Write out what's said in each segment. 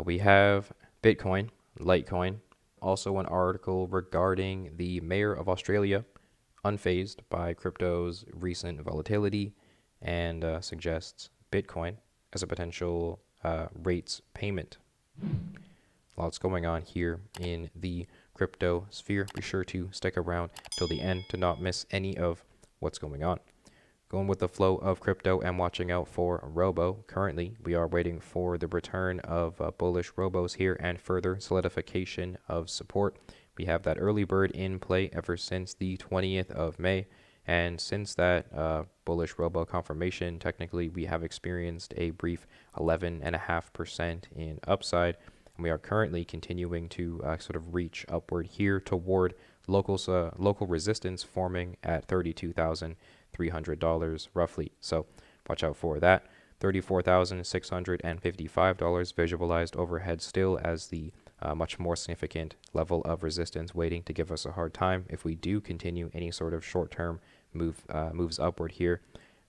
We have Bitcoin, Litecoin, also an article regarding the mayor of Australia, unfazed by crypto's recent volatility, and suggests Bitcoin as a potential rates payment. Lots going on here in the crypto sphere. Be sure to stick around till the end to not miss any of what's going on. Going with the flow of crypto and watching out for Robo. Currently, we are waiting for the return of bullish Robos here and further solidification of support. We have that early bird in play ever since the 20th of May. And since that bullish Robo confirmation, technically we have experienced a brief 11.5% in upside. And we are currently continuing to sort of reach upward here toward local resistance forming at $32,300 roughly. So watch out for that. $34,655 visualized overhead still as the much more significant level of resistance waiting to give us a hard time if we do continue any sort of short-term moves upward here.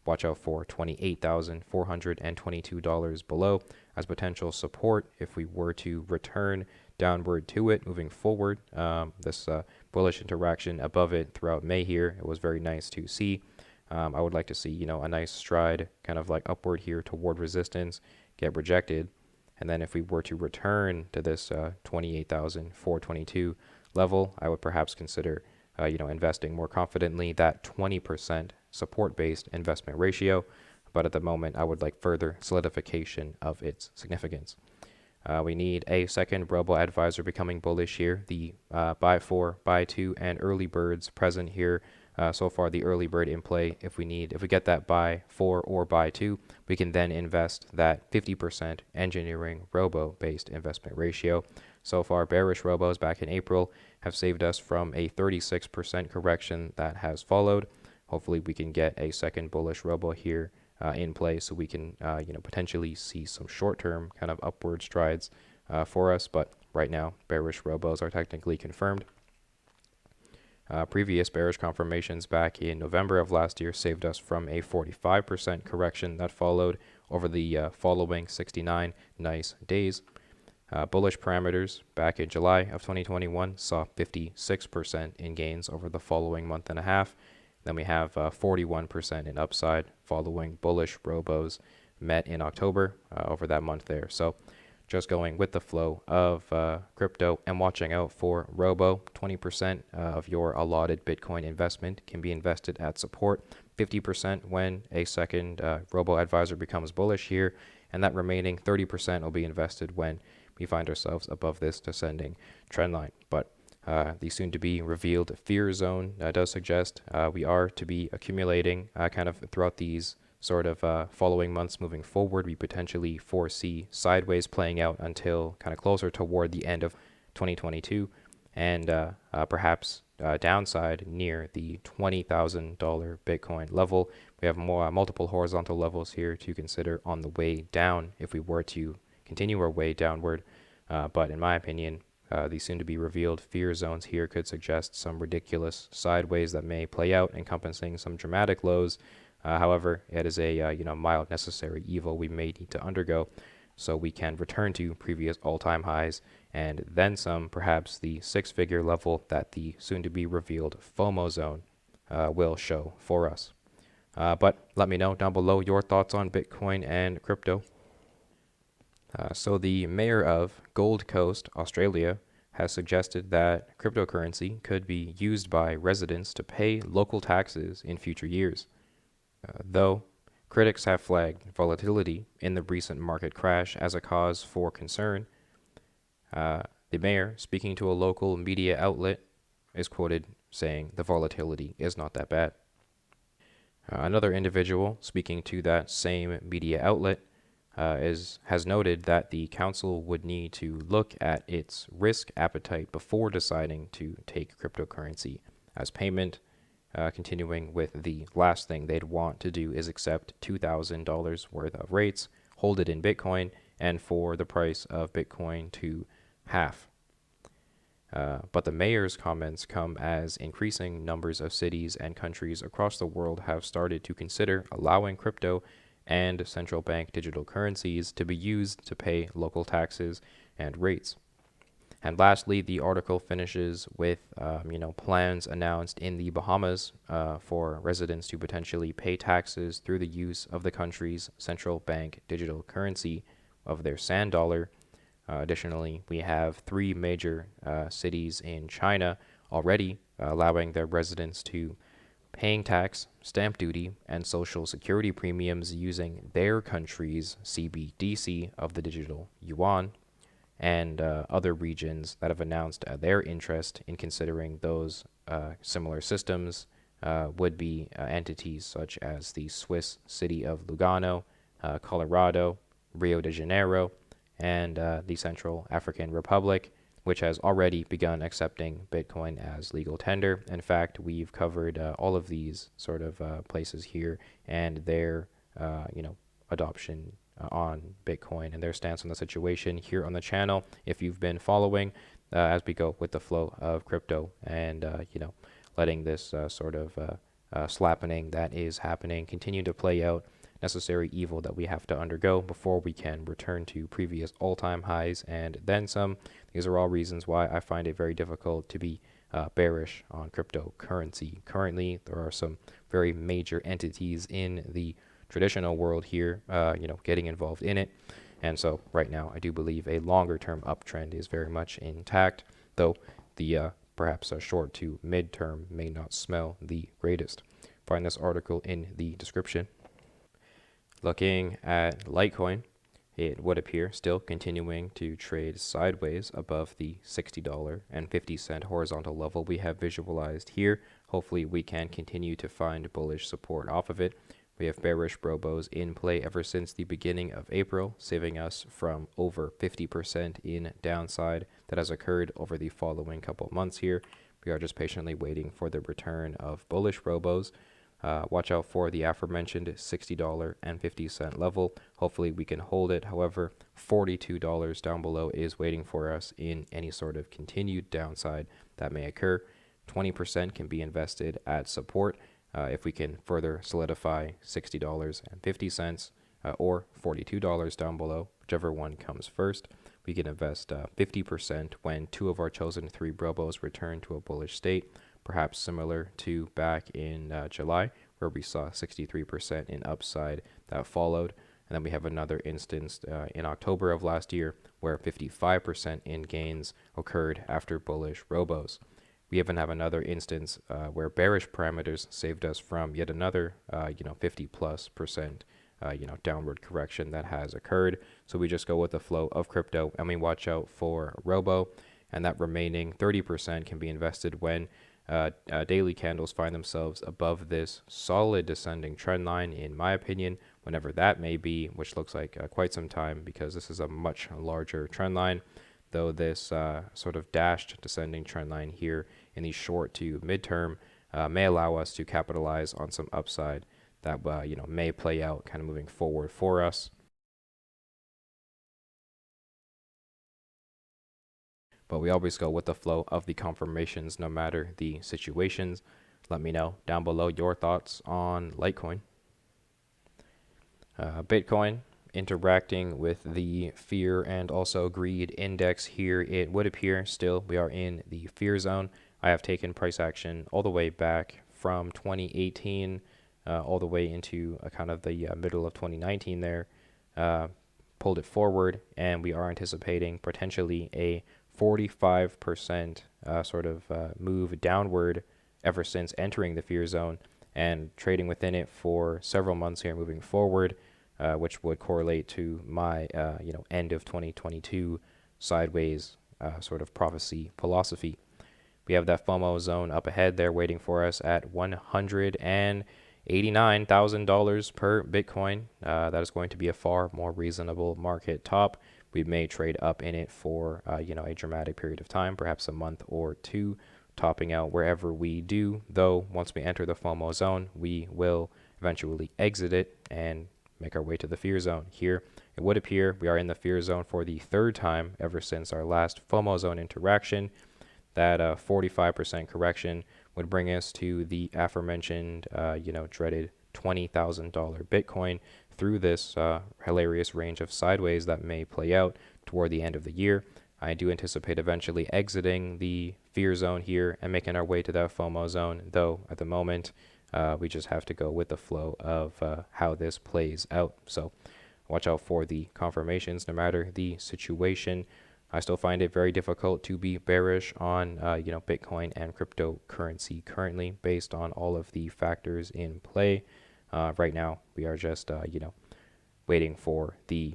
Watch out for $28,422 below as potential support if we were to return downward to it moving forward. This bullish interaction above it throughout May here, it was very nice to see. I would like to see, a nice stride kind of like upward here toward resistance, get rejected. And then if we were to return to this 28,422 level, I would perhaps consider, investing more confidently that 20% support-based investment ratio. But at the moment, I would like further solidification of its significance. We need a second Robo advisor becoming bullish here. The buy 4, buy 2, and early birds present here. So far, the early bird in play. If we get that buy 4 or buy 2, we can then invest that 50% EngineeringRobo based investment ratio. So far, bearish Robos back in April have saved us from a 36% correction that has followed. Hopefully, we can get a second bullish Robo here in play, so we can potentially see some short-term kind of upward strides for us. But right now, bearish Robos are technically confirmed. Previous bearish confirmations back in November of last year saved us from a 45% correction that followed over the following 69 nice days. Bullish parameters back in July of 2021 saw 56% in gains over the following month and a half. Then we have 41% in upside following bullish Robos met in October over that month there. So just going with the flow of crypto and watching out for Robo. 20% of your allotted Bitcoin investment can be invested at support, 50% when a second Robo advisor becomes bullish here, and that remaining 30% will be invested when we find ourselves above this descending trend line. But the soon-to-be revealed fear zone does suggest we are to be accumulating kind of throughout these sort of following months moving forward. We potentially foresee sideways playing out until kind of closer toward the end of 2022, and perhaps downside near the $20,000 Bitcoin level. We have multiple horizontal levels here to consider on the way down if we were to continue our way downward. But in my opinion, the soon-to-be revealed fear zones here could suggest some ridiculous sideways that may play out, encompassing some dramatic lows. However, it is a mild necessary evil we may need to undergo so we can return to previous all-time highs and then some, perhaps the six-figure level that the soon-to-be revealed FOMO zone will show for us. But let me know down below your thoughts on Bitcoin and crypto. So the mayor of Gold Coast, Australia, has suggested that cryptocurrency could be used by residents to pay local taxes in future years. Though critics have flagged volatility in the recent market crash as a cause for concern, the mayor, speaking to a local media outlet, is quoted saying the volatility is not that bad. Another individual speaking to that same media outlet has noted that the council would need to look at its risk appetite before deciding to take cryptocurrency as payment. Continuing with the last thing they'd want to do is accept $2,000 worth of rates, hold it in Bitcoin, and for the price of Bitcoin to half. But the mayor's comments come as increasing numbers of cities and countries across the world have started to consider allowing crypto and central bank digital currencies to be used to pay local taxes and rates. And lastly, the article finishes with, plans announced in the Bahamas for residents to potentially pay taxes through the use of the country's central bank digital currency of their sand dollar. Additionally, we have three major cities in China already allowing their residents to paying tax, stamp duty, and social security premiums using their country's CBDC of the digital yuan, and other regions that have announced their interest in considering those similar systems would be entities such as the Swiss city of Lugano, Colorado, Rio de Janeiro, and the Central African Republic, which has already begun accepting Bitcoin as legal tender. In fact, we've covered all of these sort of places here and their, adoption on Bitcoin and their stance on the situation here on the channel. If you've been following as we go with the flow of crypto and, letting this sort of slappening that is happening continue to play out, necessary evil that we have to undergo before we can return to previous all-time highs and then some. These are all reasons why I find it very difficult to be bearish on cryptocurrency. Currently, there are some very major entities in the traditional world here, getting involved in it. And so right now, I do believe a longer-term uptrend is very much intact, though the perhaps a short to mid-term may not smell the greatest. Find this article in the description. Looking at Litecoin, it would appear still continuing to trade sideways above the $60.50 horizontal level we have visualized here. Hopefully we can continue to find bullish support off of it. We have bearish Robos in play ever since the beginning of April, saving us from over 50% in downside that has occurred over the following couple months here. We are just patiently waiting for the return of bullish Robos. Watch out for the aforementioned $60.50 level. Hopefully we can hold it. However, $42 down below is waiting for us in any sort of continued downside that may occur. 20% can be invested at support if we can further solidify $60.50 or $42 down below, whichever one comes first. We can invest 50% when two of our chosen three Robos return to a bullish state, perhaps similar to back in July, where we saw 63% in upside that followed. And then we have another instance in October of last year where 55% in gains occurred after bullish Robos. We even have another instance where bearish parameters saved us from yet another, 50+%, downward correction that has occurred. So we just go with the flow of crypto and we watch out for Robo, and that remaining 30% can be invested when daily candles find themselves above this solid descending trend line, in my opinion, whenever that may be, which looks like quite some time because this is a much larger trend line. Though this sort of dashed descending trend line here in the short to midterm may allow us to capitalize on some upside that may play out kind of moving forward for us. But we always go with the flow of the confirmations no matter the situations. Let me know down below your thoughts on Litecoin. Bitcoin interacting with the fear and also greed index here. It would appear still we are in the fear zone. I have taken price action all the way back from 2018 all the way into kind of the middle of 2019 there, pulled it forward, and we are anticipating potentially a 45% sort of move downward ever since entering the fear zone and trading within it for several months here moving forward, which would correlate to my end of 2022 sideways sort of prophecy philosophy. We have that FOMO zone up ahead there waiting for us at $189,000 per Bitcoin. That is going to be a far more reasonable market top. We may trade up in it for a dramatic period of time, perhaps a month or two, topping out wherever we do. Though once we enter the FOMO zone, we will eventually exit it and make our way to the fear zone. Here, it would appear we are in the fear zone for the third time ever since our last FOMO zone interaction. That 45% correction would bring us to the aforementioned, dreaded $20,000 Bitcoin through this hilarious range of sideways that may play out toward the end of the year. I do anticipate eventually exiting the fear zone here and making our way to that FOMO zone, though at the moment we just have to go with the flow of how this plays out. So watch out for the confirmations no matter the situation. I still find it very difficult to be bearish on Bitcoin and cryptocurrency currently based on all of the factors in play. Right now, we are just waiting for the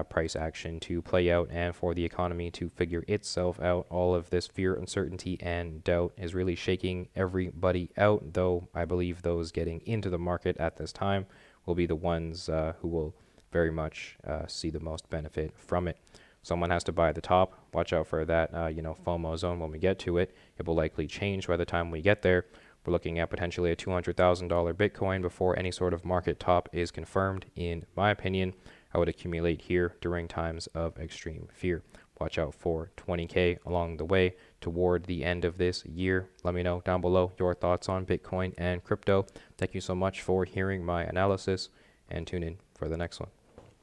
price action to play out and for the economy to figure itself out. All of this fear, uncertainty, and doubt is really shaking everybody out, though I believe those getting into the market at this time will be the ones who will very much see the most benefit from it. Someone has to buy at the top. Watch out for that, FOMO zone when we get to it. It will likely change by the time we get there. We're looking at potentially a $200,000 Bitcoin before any sort of market top is confirmed. In my opinion, I would accumulate here during times of extreme fear. Watch out for 20K along the way toward the end of this year. Let me know down below your thoughts on Bitcoin and crypto. Thank you so much for hearing my analysis, and tune in for the next one.